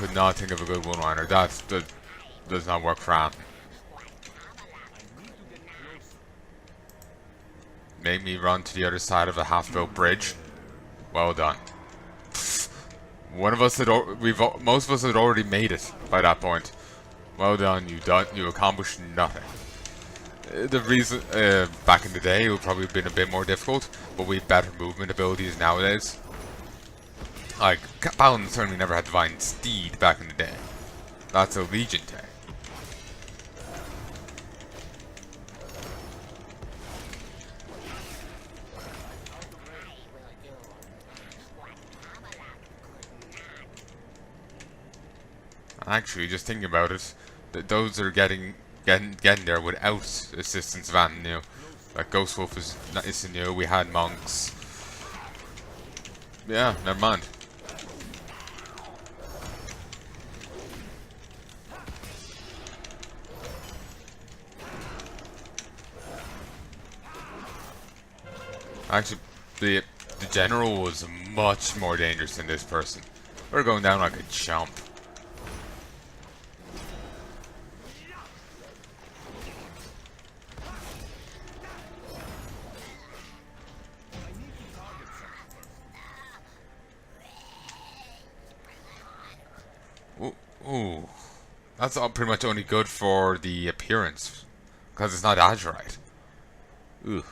could not think of a good one-liner. That does not work for him. Make me run to the other side of a half-built bridge. Well done. One of us had most of us had already made it by that point. Well done. You accomplished nothing. The reason back in the day it would probably have been a bit more difficult, but we have better movement abilities nowadays. Like Paladin certainly never had divine steed back in the day. That's a legion tag. Actually, just thinking about it, those are getting there without assistance of anything new. Like Ghost Wolf is new. We had monks. Yeah, never mind. Actually, the general was much more dangerous than this person. We're going down like a chump. Ooh, that's pretty much only good for the appearance, because it's not Azurite. Ooh,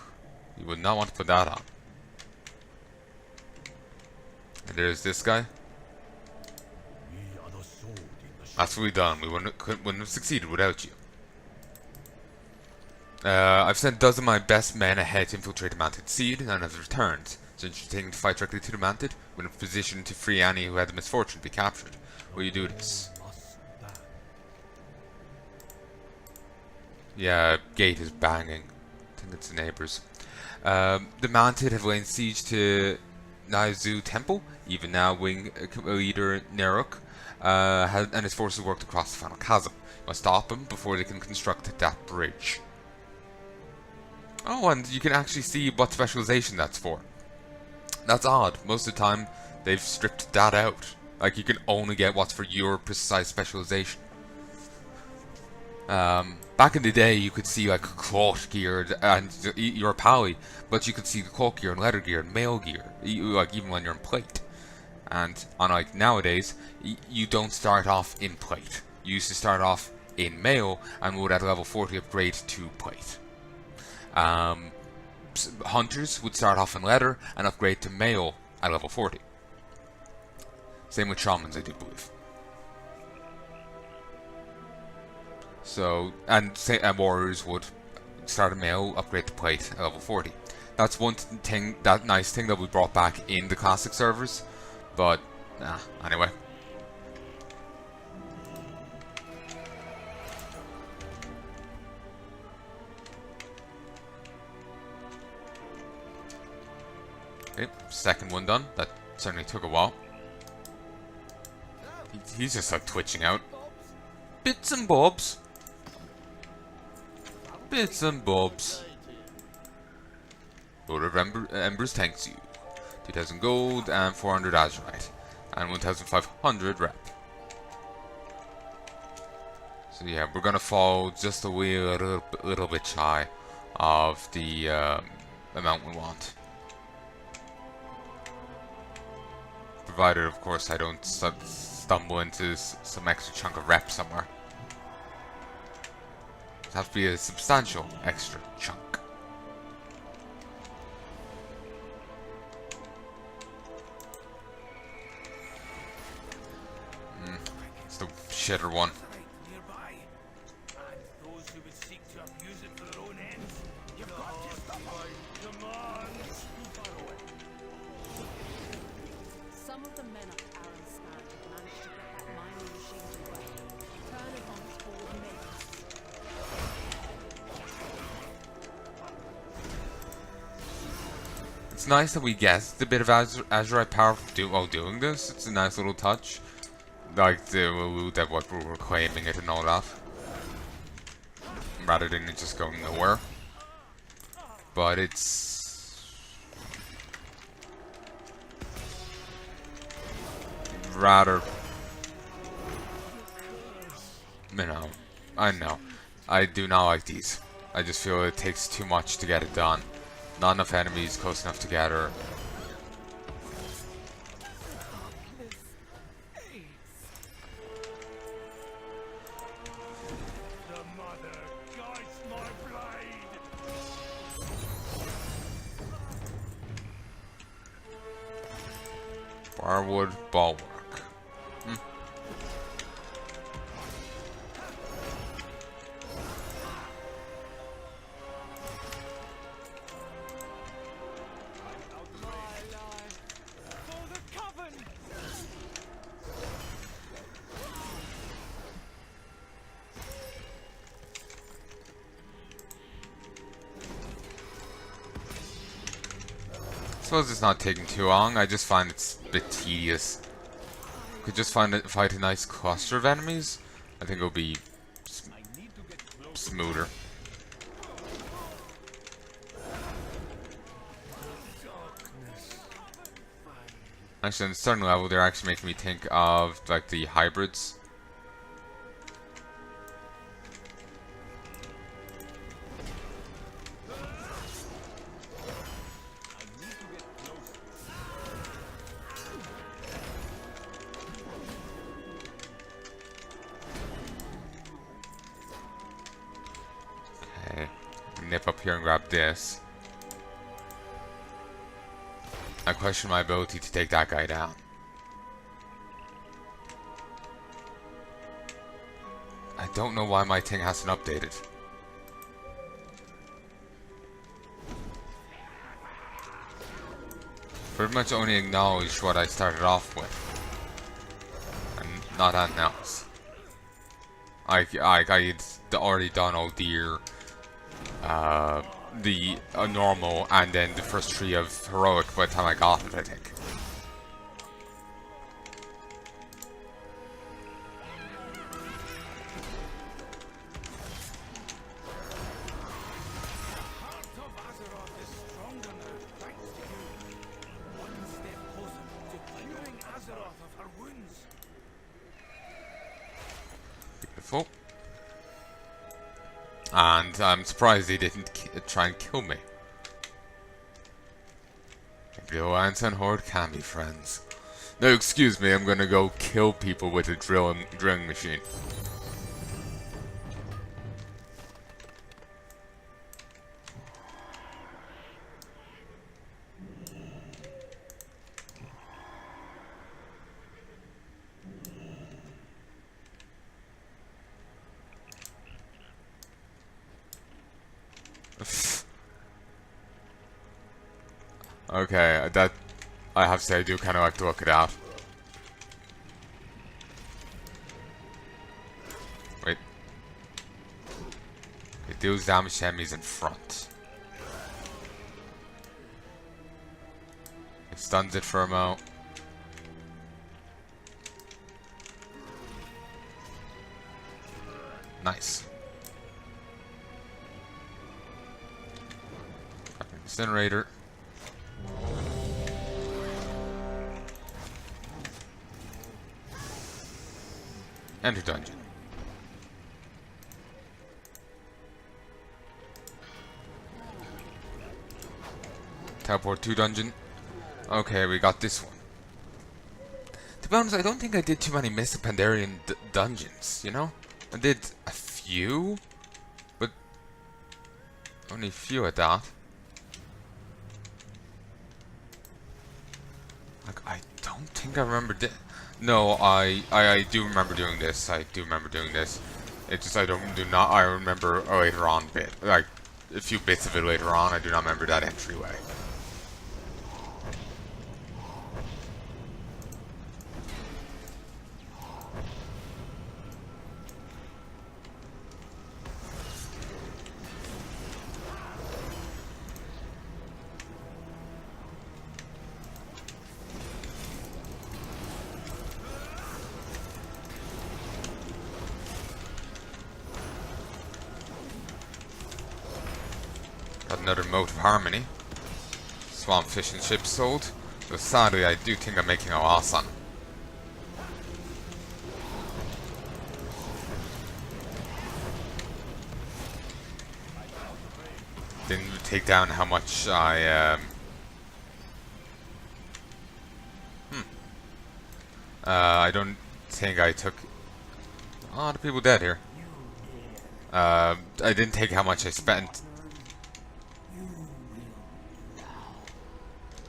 you would not want to put that on. And there's this guy. That's what we've done. We wouldn't have succeeded without you. I've sent a dozen of my best men ahead to infiltrate the Manted Seed, and have returned. Since you're taking the fight directly to the Manted, we're in a position to free any who had the misfortune to be captured. Will you do this? Yeah, gate is banging. I think it's the neighbors. The Manted have laid siege to Naizu Temple. Even now, wing leader Neruk and his forces worked across the final chasm. You must stop them before they can construct that bridge. Oh, and you can actually see what specialization that's for. That's odd. Most of the time, they've stripped that out. Like, you can only get what's for your precise specialization. Back in the day, you could see like cloth gear and you're a pally, but you could see the cloth gear and leather gear and mail gear, like even when you're in plate. And unlike nowadays, you don't start off in plate. You used to start off in mail and would at level 40 upgrade to plate. Hunters would start off in leather and upgrade to mail at level 40. Same with shamans, I do believe. So, and warriors would start a mail, upgrade to plate at level 40. That's one thing, that nice thing that we brought back in the classic servers, but anyway. Okay, second one done. That certainly took a while. He's just like twitching out. Bits and bobs. Bits and bobs. Lord of Embers thanks you. 2,000 gold and 400 Azurite. And 1,500 rep. So yeah, we're gonna fall just a little bit shy of the amount we want. Provided, of course, I don't stumble into some extra chunk of rep somewhere. It has to be a substantial extra chunk. It's the shitter one. It's nice that we guessed a bit of Azurite power while doing this. It's a nice little touch. Like, that what we're claiming it and all that. Rather than it just going nowhere. But it's rather You know, I know. I do not like these. I just feel it takes too much to get it done. Not enough enemies close enough together. Barwood Bulwark. I suppose it's not taking too long. I just find it's a bit tedious. Could just fight a nice cluster of enemies. I think it'll be smoother. Actually, on a certain level, they're actually making me think of like the hybrids. Nip up here and grab this. I question my ability to take that guy down. I don't know why my thing hasn't updated. Pretty much only acknowledged what I started off with. And not anything else. I'd already done all the normal and then the first tree of heroic by the time I got it, I think. Heart of Azeroth is stronger now, thanks to you. One step closer to curing Azeroth of her wounds. Beautiful. And I'm surprised he didn't try and kill me. The Alliance and Horde can be friends. No, excuse me, I'm gonna go kill people with a drilling machine. Okay, that I have to say I do kind of like to look it out. Wait. It deals damage to enemies in front. It stuns it for a mo. Nice. Incinerator. Enter dungeon. Teleport to dungeon. Okay, we got this one. To be honest, I don't think I did too many Mystic Pandarian dungeons, you know? I did a few, but only a few at that. Like, I don't think I remember No, I do remember doing this. I do remember doing this. It's just I remember a later on bit. Like, a few bits of it later on. I do not remember that entryway. Got another Mote of Harmony. Swamp Fish and Chips sold. But sadly, I do think I'm making a loss on. take down how much I I don't think I took a lot of people dead here. I didn't take how much I spent.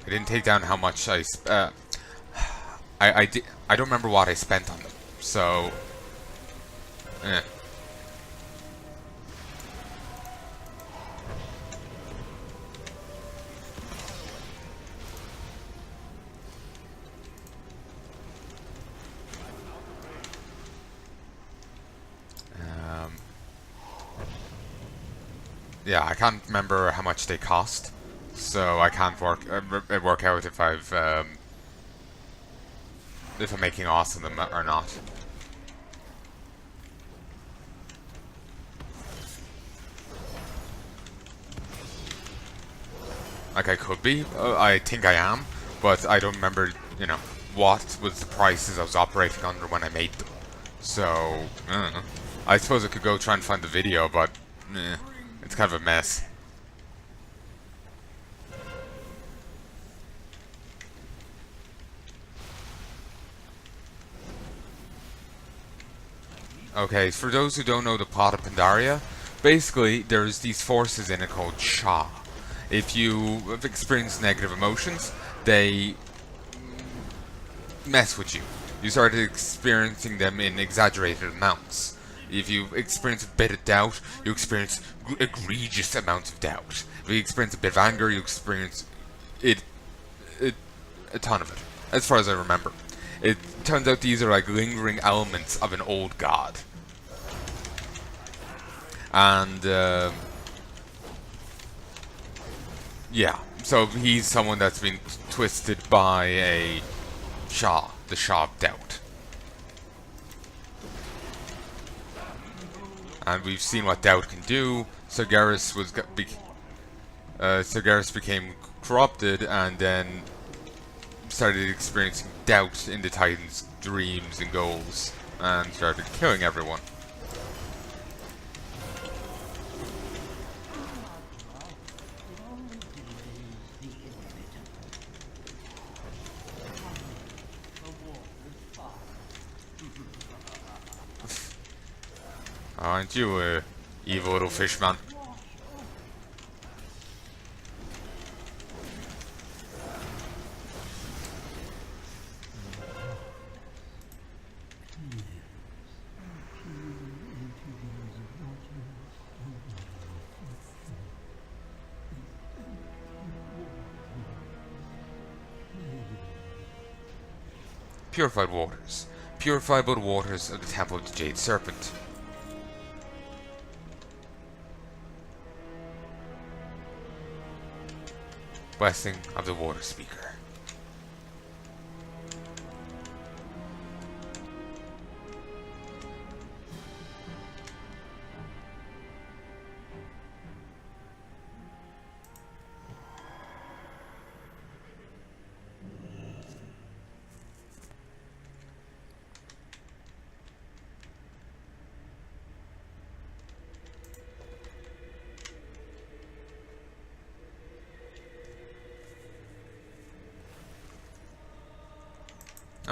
I didn't take down how much I I don't remember what I spent on them. So eh. Yeah, I can't remember how much they cost, so I can't work out if if I'm making loss on them or not. Like I could be, I think I am, but I don't remember, you know, what was the prices I was operating under when I made them. So I don't know. I suppose I could go try and find the video, but it's kind of a mess. Okay, for those who don't know the plot of Pandaria, basically there's these forces in it called Sha. If you have experienced negative emotions, they mess with you. You start experiencing them in exaggerated amounts. If you experience a bit of doubt, you experience egregious amounts of doubt. If you experience a bit of anger, you experience a ton of it, as far as I remember. It turns out these are like lingering elements of an old god. And, yeah, so he's someone that's been twisted by a Sha, the Sha of Doubt. And we've seen what doubt can do. Sargeras became corrupted and then started experiencing doubt in the Titan's dreams and goals and started killing everyone. Aren't you evil little fishman? Purified waters. Purified by the waters of the Temple of the Jade Serpent. Blessing of the Water Speaker.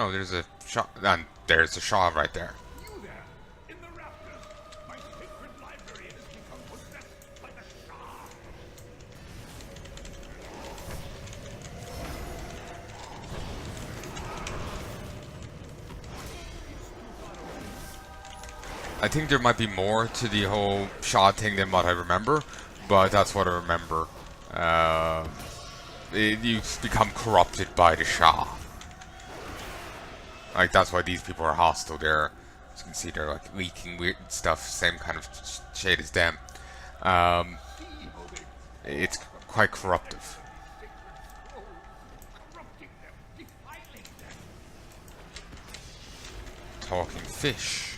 Oh, there's a shot, and there's a Shaw right there. You there, in the rafters. My sacred library has become possessed by the Shah. I think there might be more to the whole Shaw thing than what I remember, but that's what I remember. You become corrupted by the Shah. Like, that's why these people are hostile. They're, as you can see, they're like leaking weird stuff, same kind of shade as them. It's quite corruptive. Talking fish.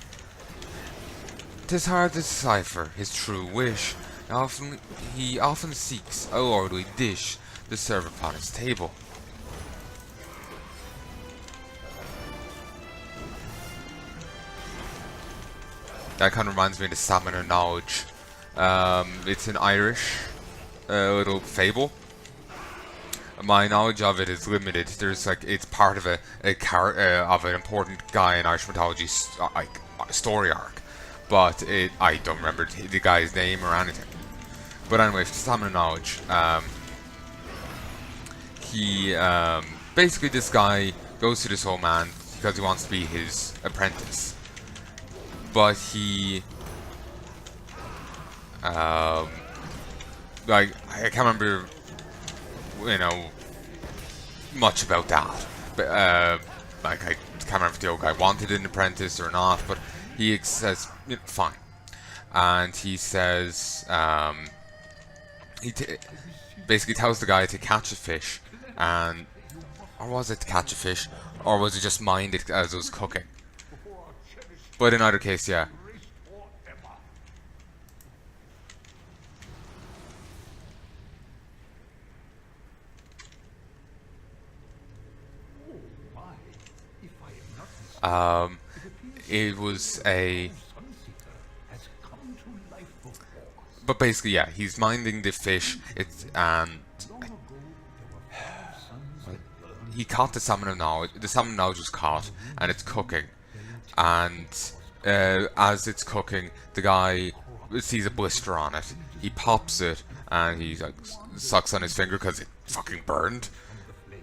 'Tis hard to decipher his true wish. He often seeks a lordly dish to serve upon his table. That kind of reminds me of the Salmon of Knowledge. It's an Irish little fable. My knowledge of it is limited. There's like it's part of of an important guy in Irish mythology story arc, but I don't remember the guy's name or anything. But anyway, for stamina knowledge, he basically this guy goes to this old man because he wants to be his apprentice, but he like I can't remember, you know, much about that. But like I can't remember if the old guy wanted an apprentice or not. But he says, you know, fine, and he says basically tells the guy to catch a fish, and or was it to catch a fish, or was it just mind it as it was cooking? But in either case, yeah. It was a... But basically, yeah, he's minding the fish, and he caught the salmon of knowledge. The salmon of knowledge was caught, and it's cooking. And as it's cooking, the guy sees a blister on it. He pops it, and he like sucks on his finger because it fucking burned.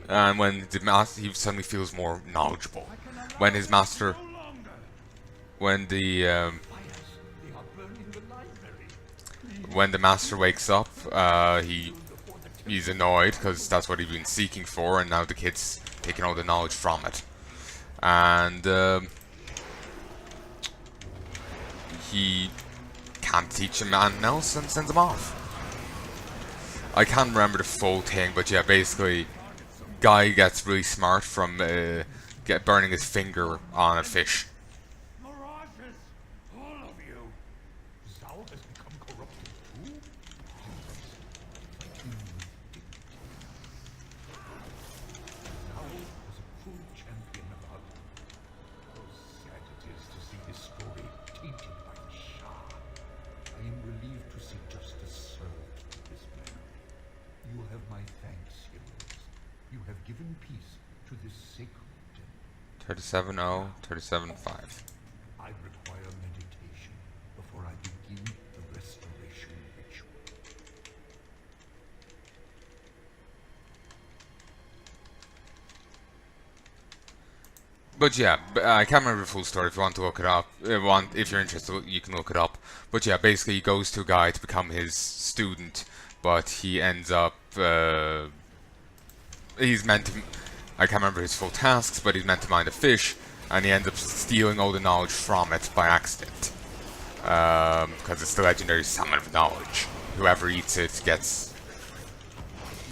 And when the master, he suddenly feels more knowledgeable. When his master, when the master wakes up, he's annoyed because that's what he's been seeking for, and now the kid's taking all the knowledge from it, and he can't teach him anything else and sends him off. I can't remember the full thing, but yeah, basically, guy gets really smart from burning his finger on a fish. Mirages, all of you. Thou has become corrupted too? Thou was a true champion of Hug. How sad it is to see this story tainted by the Shah. I am relieved to see justice served to this man. You have my thanks, heroes. You have given peace to this sacred temple. 37-0, 37-5. I require meditation before I begin the restoration ritual. But yeah, I can't remember the full story. If you want to look it up, if you're interested, you can look it up. But yeah, basically he goes to a guy to become his student, but he ends up he's meant to, I can't remember his full tasks, but he's meant to mind a fish, and he ends up stealing all the knowledge from it by accident. Because it's the legendary salmon of knowledge. Whoever eats it gets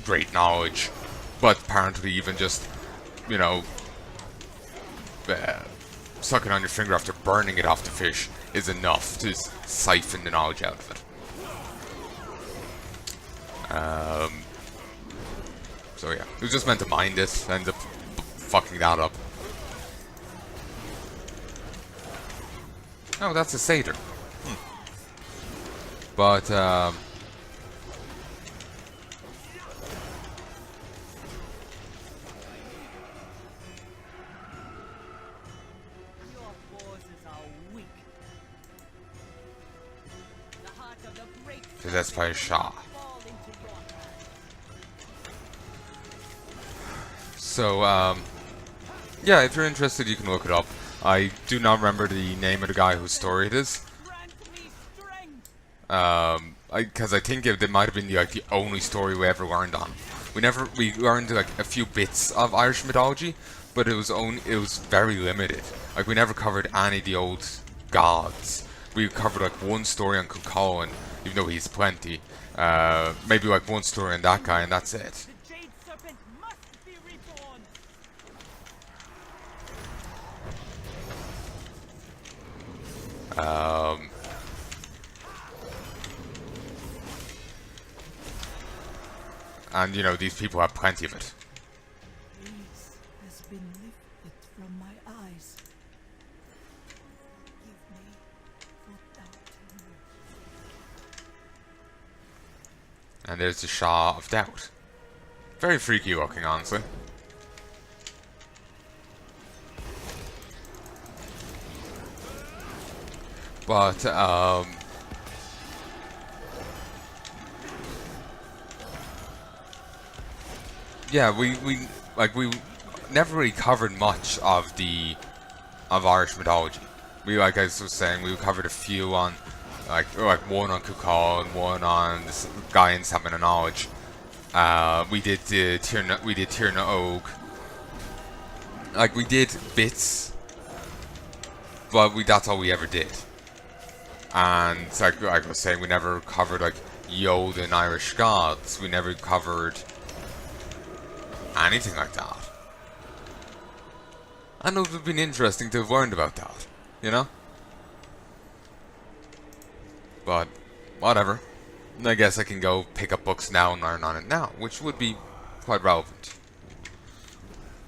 great knowledge, but apparently even just, you know, sucking on your finger after burning it off the fish is enough to siphon the knowledge out of it. So yeah, it was just meant to mind it, ends up fucking that up. Oh, that's a satyr. But that's by Shah. So, yeah, if you're interested, you can look it up. I do not remember the name of the guy whose story it is. Because I think it might have been the only story we ever learned on. We learned like a few bits of Irish mythology, but it was very limited. Like we never covered any of the old gods. We covered like one story on Cuchulainn, even though he's plenty. Maybe like one story on that guy, and that's it. And you know, these people have plenty of it. Peace has been lifted from my eyes. Forgive me for doubting. And there's the Shah of Doubt. Very freaky looking, honestly. But, yeah, we never really covered much of Irish mythology. Like I was saying, we covered a few on, like one on Kukal and one on this guy in Salmon and Knowledge. We did Tirna Og. Like, we did bits, but that's all we ever did. And like I was saying, we never covered like Yod and Irish gods. We never covered anything like that. I know it would have been interesting to have learned about that, you know? But, whatever. I guess I can go pick up books now and learn on it now, which would be quite relevant.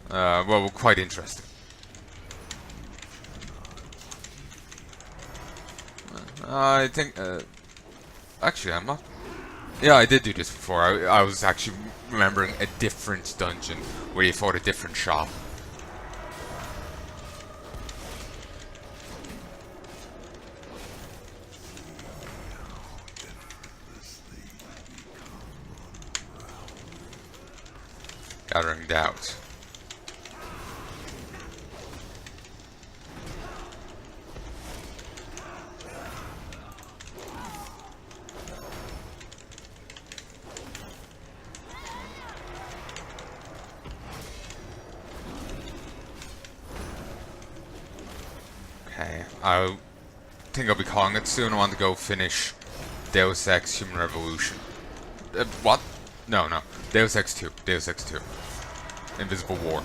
Well, quite interesting. I think, actually, I'm not. Yeah, I did do this before. I was actually remembering a different dungeon where you fought a different shop. Gathering doubt. Okay, I think I'll be calling it soon. I want to go finish Deus Ex Human Revolution. What? No. Deus Ex 2. Deus Ex 2. Invisible War.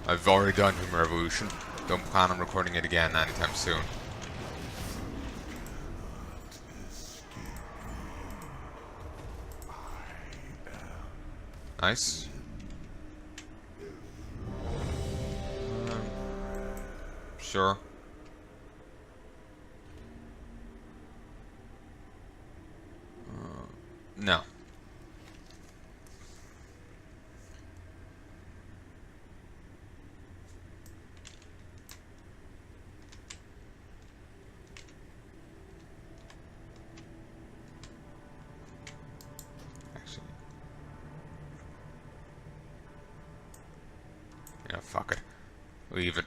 I've already done Human Revolution. Don't plan on recording it again anytime soon. Nice. Sure. No. Actually. Yeah, fuck it. Leave it.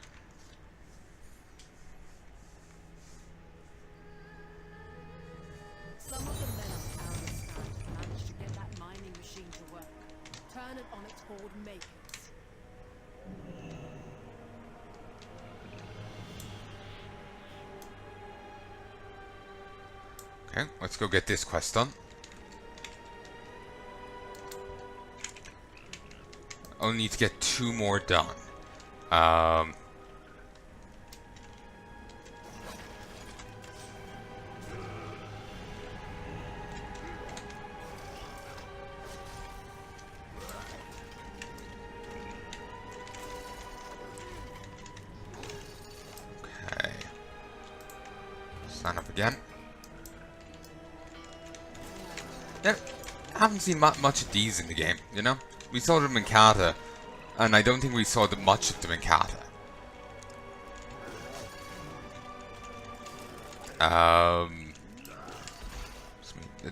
Some of the men on Palanai managed to get that mining machine to work. Turn it on its board makers. Okay, let's go get this quest done. I'll need to get 2 more done. Okay. Sign up again. Yeah, I haven't seen much of these in the game, you know? We saw them in Kata, and I don't think we saw much of them in Kata.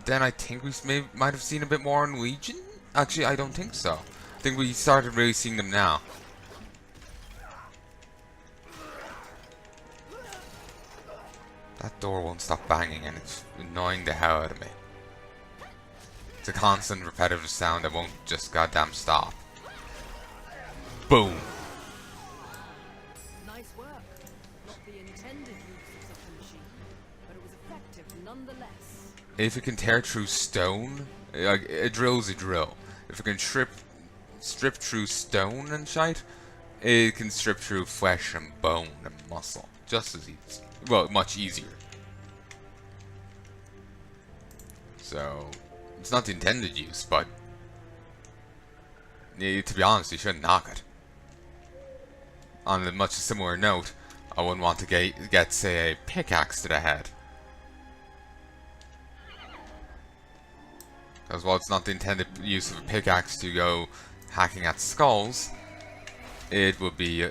Then I think we might have seen a bit more in Legion? Actually, I don't think so. I think we started really seeing them now. That door won't stop banging, and it's annoying the hell out of me. It's a constant repetitive sound that won't just goddamn stop. Boom. Nice work. Not the intended use of the machine, but it was effective nonetheless. If it can tear through stone, a drill's a drill. If it can strip through stone and shite, it can strip through flesh and bone and muscle. Just as easy. Well, much easier. So, it's not the intended use, but to be honest, you shouldn't knock it. On a much similar note, I wouldn't want to get say, a pickaxe to the head. Because while it's not the intended use of a pickaxe to go hacking at skulls, it would be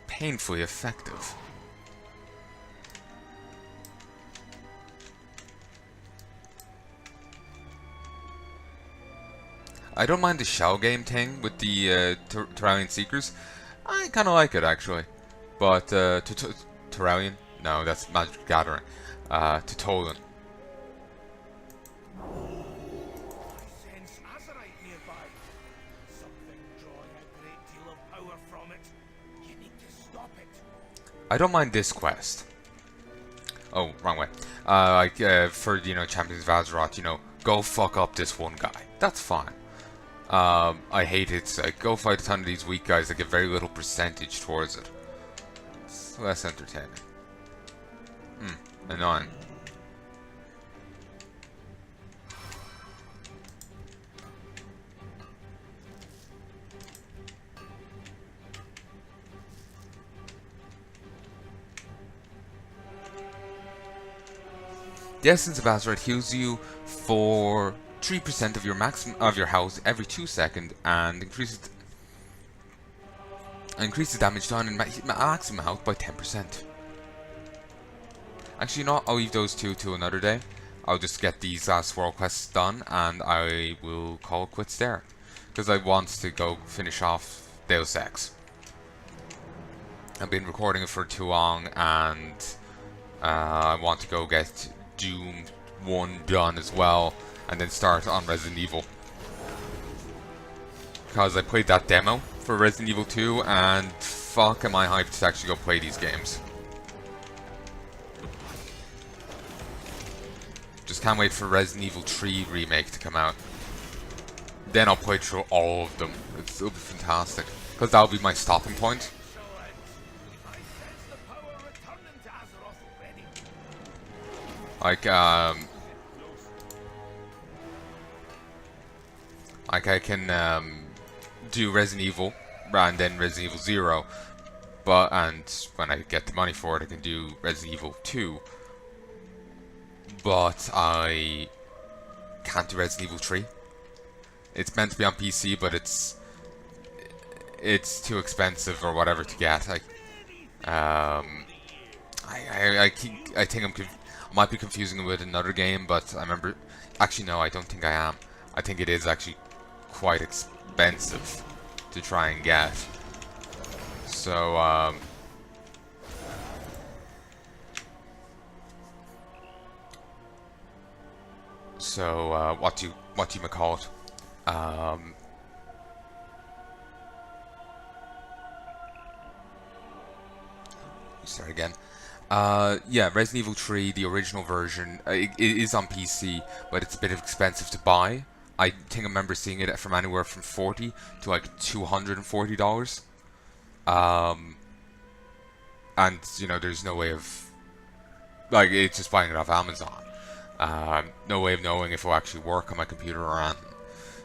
painfully effective. I don't mind the shell game thing with the Terrarian Seekers. I kind of like it actually. But Terrarian? No, that's Magic the Gathering. To Tolan. I sense Azeroth nearby. Something drawing a great deal of power from it. You need to stop it. I don't mind this quest. Oh, wrong way. For, Champions of Azeroth, go fuck up this one guy. That's fine. I hate it. Go fight a ton of these weak guys that get very little percentage towards it. It's less entertaining. Annoying. The Essence of Azeroth heals you for 3% of your health every 2 seconds and increases damage done in maximum health by 10%. Actually, I'll leave those two to another day. I'll just get these swirl quests done and I will call it quits there. Because I want to go finish off Deus Ex. I've been recording it for too long and I want to go get Doom 1 done as well. And then start on Resident Evil. Because I played that demo for Resident Evil 2 and fuck am I hyped to actually go play these games. Just can't wait for Resident Evil 3 remake to come out. Then I'll play through all of them. It'll be fantastic. Because that'll be my stopping point. Like, I can do Resident Evil and then Resident Evil 0, and when I get the money for it, I can do Resident Evil 2. But I can't do Resident Evil 3. It's meant to be on PC, but it's too expensive or whatever to get. I might be confusing it with another game, but I remember. Actually, no, I don't think I am. I think it is actually quite expensive to try and get. So, what do you call it? Start again. Yeah, Resident Evil 3, the original version, it is on PC, but it's a bit expensive to buy. I think I remember seeing it from anywhere from $40 to like $240. And there's no way of it's just buying it off Amazon. No way of knowing if it'll actually work on my computer or anything.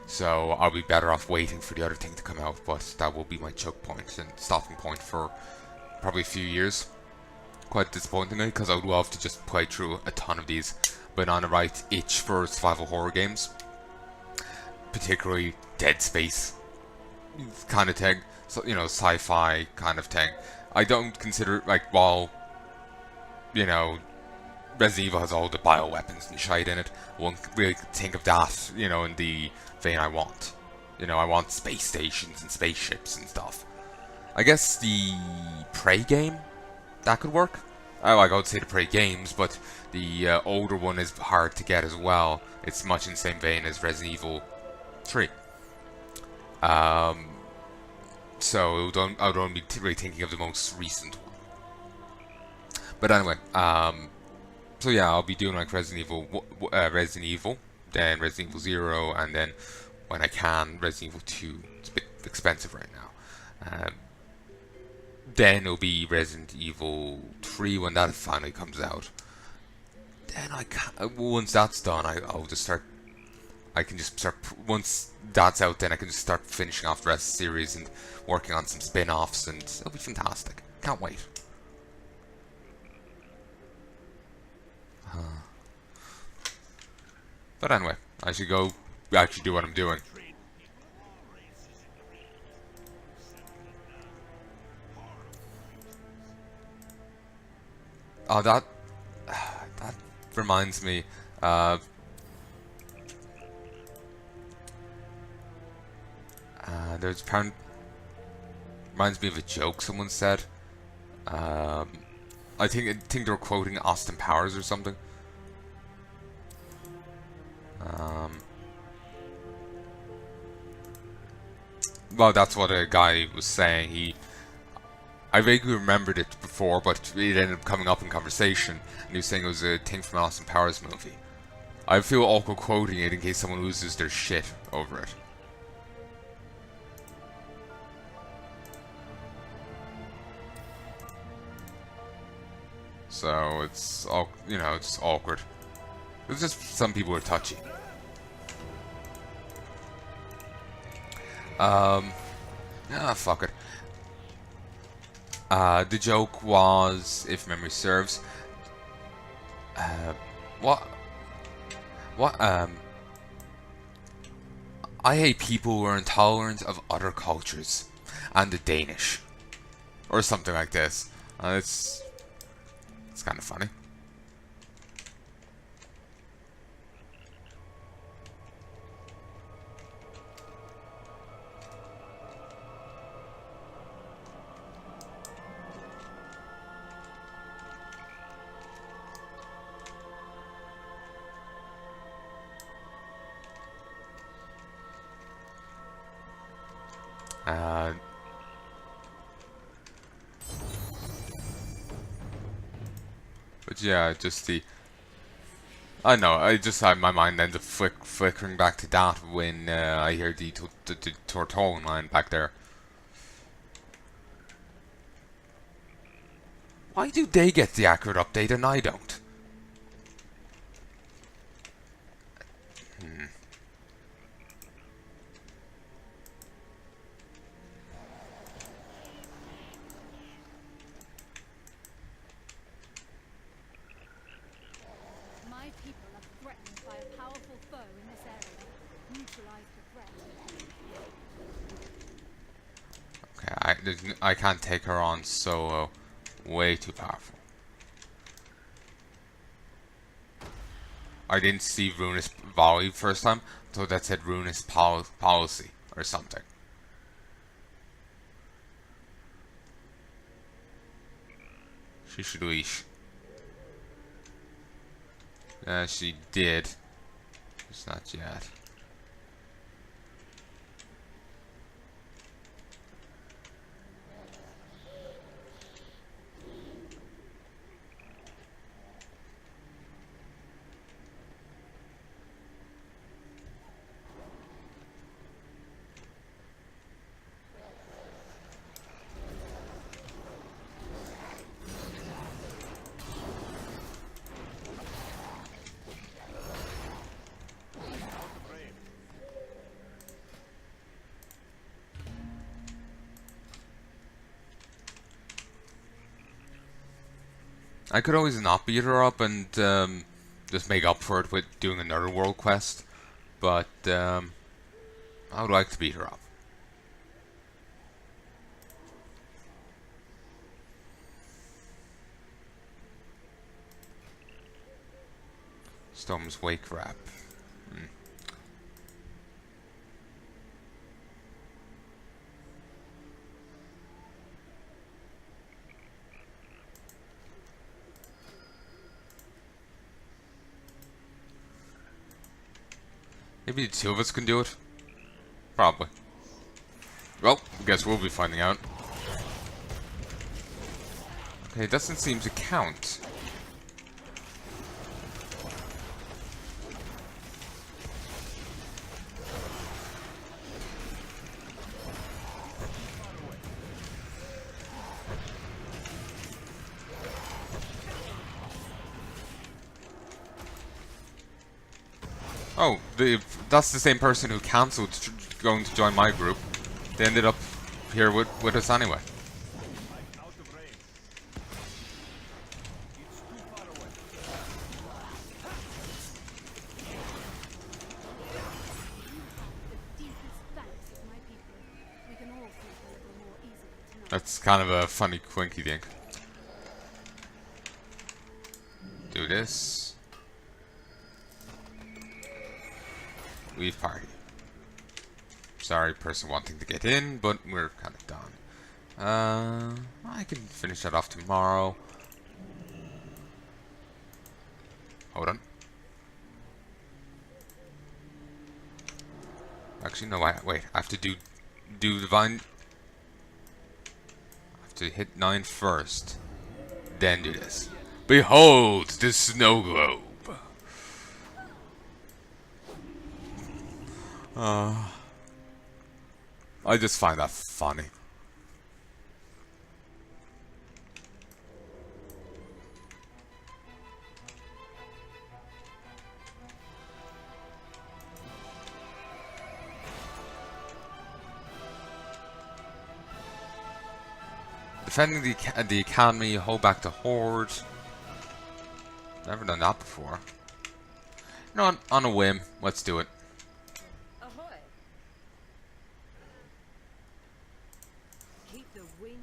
So I'll be better off waiting for the other thing to come out, but that will be my choke point and stopping point for probably a few years. Quite disappointingly, because I would love to just play through a ton of these, but on the right itch for survival horror games, particularly Dead Space kind of thing, so sci-fi kind of thing. I don't consider while Resident Evil has all the bioweapons and shite in it, I won't really think of that in the vein I want. I want space stations and spaceships and stuff. I guess the Prey game, that could work. I would say the Prey games, but the older one is hard to get as well. It's much in the same vein as Resident Evil 3. So I would only be really thinking of the most recent one. But anyway, so yeah, I'll be doing Resident Evil, then Resident Evil 0, and then when I can, Resident Evil 2. It's a bit expensive right now. Then it'll be Resident Evil 3 when that finally comes out. Then once that's done, I'll just start. I can just start. Once that's out, then I can just start finishing off the rest of the series and working on some spin-offs, and it'll be fantastic. Can't wait. But anyway, I should go actually do what I'm doing. Oh, that reminds me. There's apparent reminds me of a joke someone said. I think they were quoting Austin Powers or something. Well, that's what a guy was saying. I vaguely remembered it before, but it ended up coming up in conversation, and he was saying it was a thing from an Austin Powers movie. I feel awkward quoting it in case someone loses their shit over it. So it's all, it's awkward. It's just some people are touchy. Fuck it. The joke was, if memory serves, I hate people who are intolerant of other cultures and the Danish, or something like this. It's kind of funny. But yeah, just the... I know, my mind ends up flickering back to that when I hear the Tortollan line back there. Why do they get the accurate update and I don't? My people are threatened by a powerful foe in this area. Neutralize the threat. Okay, I can't take her on solo. Way too powerful. I didn't see Ruinous Volley first time, so that said Ruinous Policy or something. She should leash. She did. Just not yet. I could always not beat her up and just make up for it with doing another world quest, but I would like to beat her up. Storm's Wake Wrap. Maybe the two of us can do it? Probably. Well, I guess we'll be finding out. Okay, it doesn't seem to count. Oh, that's the same person who cancelled going to join my group. They ended up here with us anyway. That's kind of a funny quinky thing. Do this. Leave party. Sorry, person wanting to get in, but we're kind of done. I can finish that off tomorrow. Hold on. Actually, no, wait. I have to do divine. I have to hit 9 first. Then do this. Behold the snow globe. I just find that funny. Defending the academy, hold back the horde. Never done that before. You know, on a whim, let's do it. Ahoy! Keep the wind.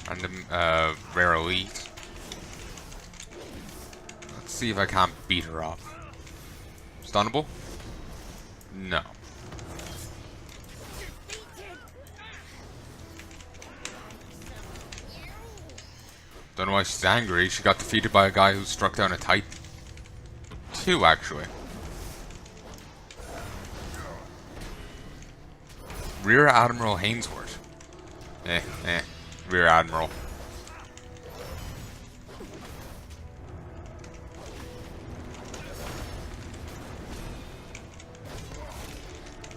Random rare elite. Let's see if I can't beat her up. Stunnable? No. Don't know why she's angry. She got defeated by a guy who struck down a Titan. 2, actually. Rear Admiral Hainsworth. Rear Admiral.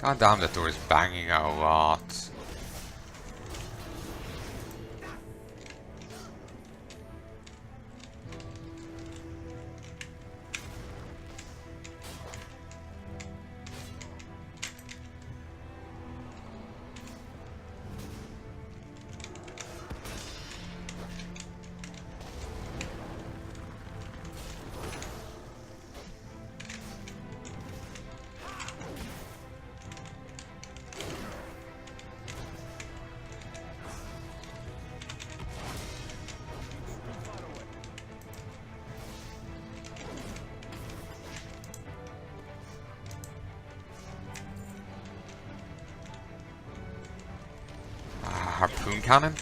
God damn, that door is banging out a lot. Harpoon cannon?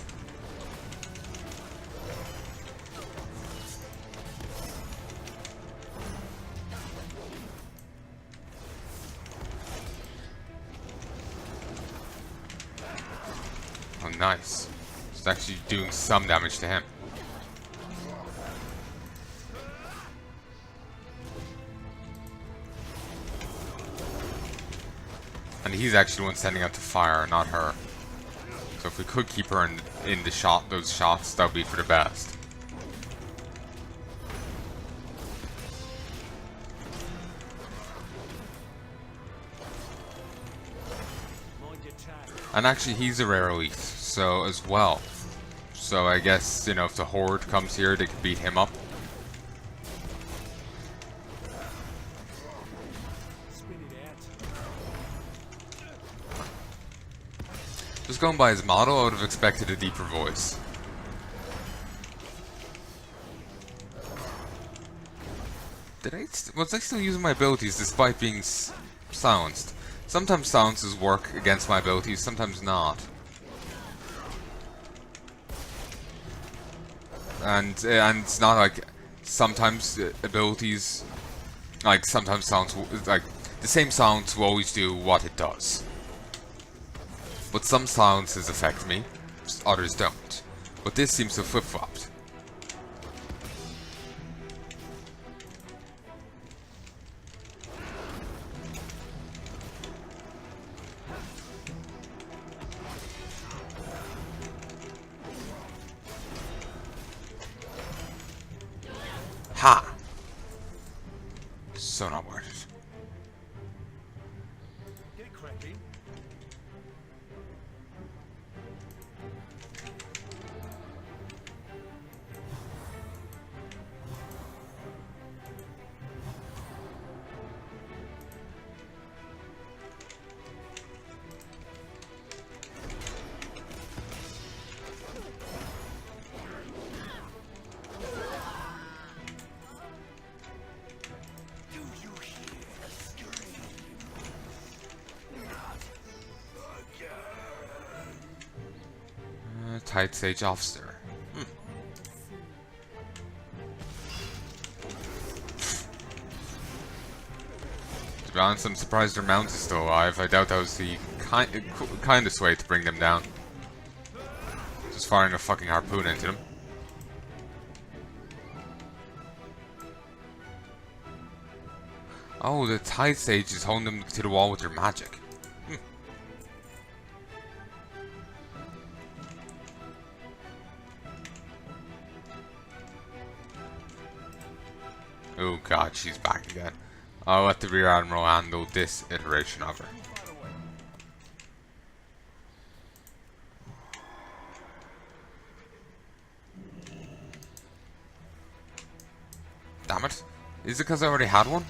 Oh, nice. It's actually doing some damage to him. And he's actually the one sending out the fire, not her. So if we could keep her in the those shots, that would be for the best. And actually, he's a rare elite, so as well. So I guess, you know, if the horde comes here, they can beat him up. Just going by his model, I would have expected a deeper voice. Was I still using my abilities despite being silenced? Sometimes silences work against my abilities, sometimes not. and it's not like sometimes abilities, like sometimes sounds like the same sounds will always do what it does. But some silences affect me, others don't. But this seems to have flip-flopped. Ha! So not worth it. Get cracking. Tight Sage Officer. To be honest, I'm surprised their mount is still alive. I doubt that was the kindest way to bring them down. Just firing a fucking harpoon into them. Oh, the Tide Sage is holding them to the wall with their magic. Oh god, she's back again. I'll let the Rear Admiral handle this iteration of her. Damn it. Is it because I already had one?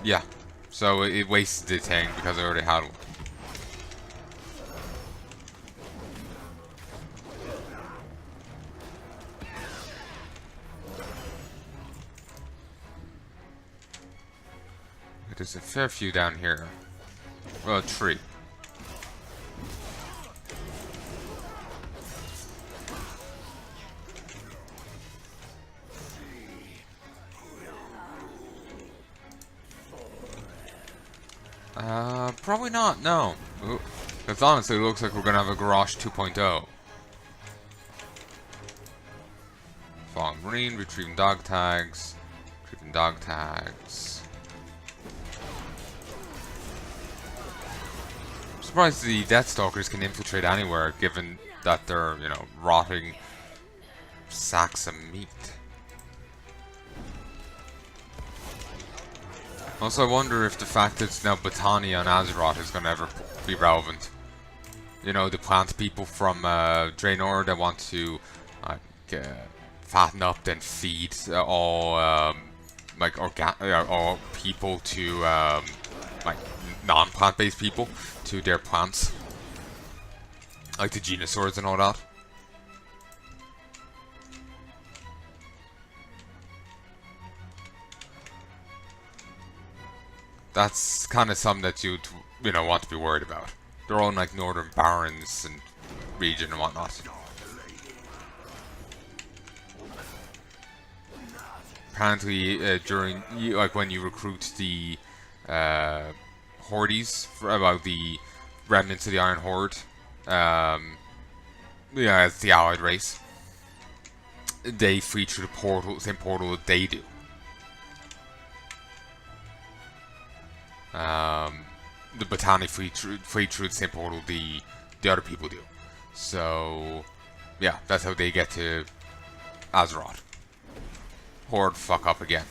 Yeah. So it wasted the thing because I already had one. There's a fair few down here. Well, a tree. Probably not, no. Because honestly, it looks like we're gonna have a Garage 2.0. Fallen Marine, retrieving dog tags. Retrieving dog tags. I'm surprised the Deathstalkers can infiltrate anywhere, given that they're, you know, rotting sacks of meat. Also, I wonder if the fact that it's now palanai on Azeroth is going to ever be relevant. You know, the plant people from Draenor that want to fatten up, then feed all like all people to like non-plant-based people to their plants, like the Genosaurs and all that. That's kind of something that you'd, you know, want to be worried about. They're all in like Northern Barrens and region and whatnot. Apparently, during like when you recruit the Hordes, about the remnants of the Iron Horde, yeah, it's the allied race. They flee through the portal, same portal that they do. The palanai flee through the same portal the other people do. So, yeah, that's how they get to Azeroth. Horde fuck up again.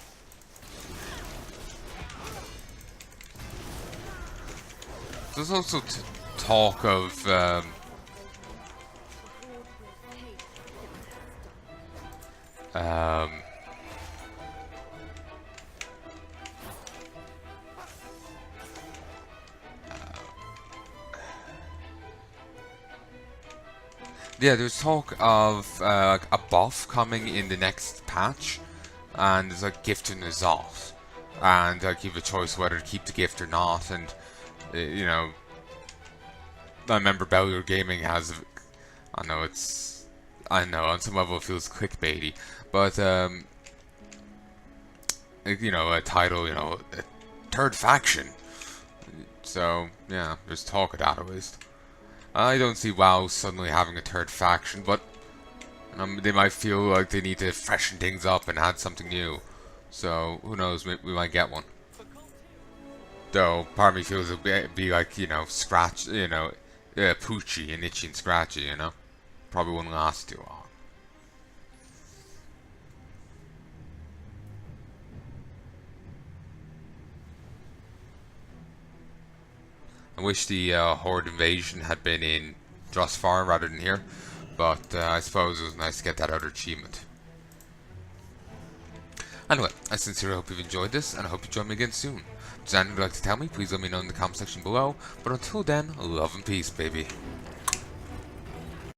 There's also talk of yeah, there's talk of a buff coming in the next patch, and there's like gift in Azeroth, and like you have a choice whether to keep the gift or not. And you know, I remember Bellier Gaming has I know on some level it feels clickbaity, but you know, a title, you know, a third faction. So yeah, there's talk of that at least. I don't see WoW suddenly having a third faction, but they might feel like they need to freshen things up and add something new. So who knows? We might get one. Though part of me feels it'd be like, you know, scratch, you know, Poochie and Itchy and Scratchy, you know, probably wouldn't last too long. I wish the Horde invasion had been in Drossfar rather than here, but I suppose it was nice to get that other achievement. Anyway, I sincerely hope you've enjoyed this, and I hope you join me again soon. If there's anything you'd like to tell me, please let me know in the comment section below, but until then, love and peace, baby.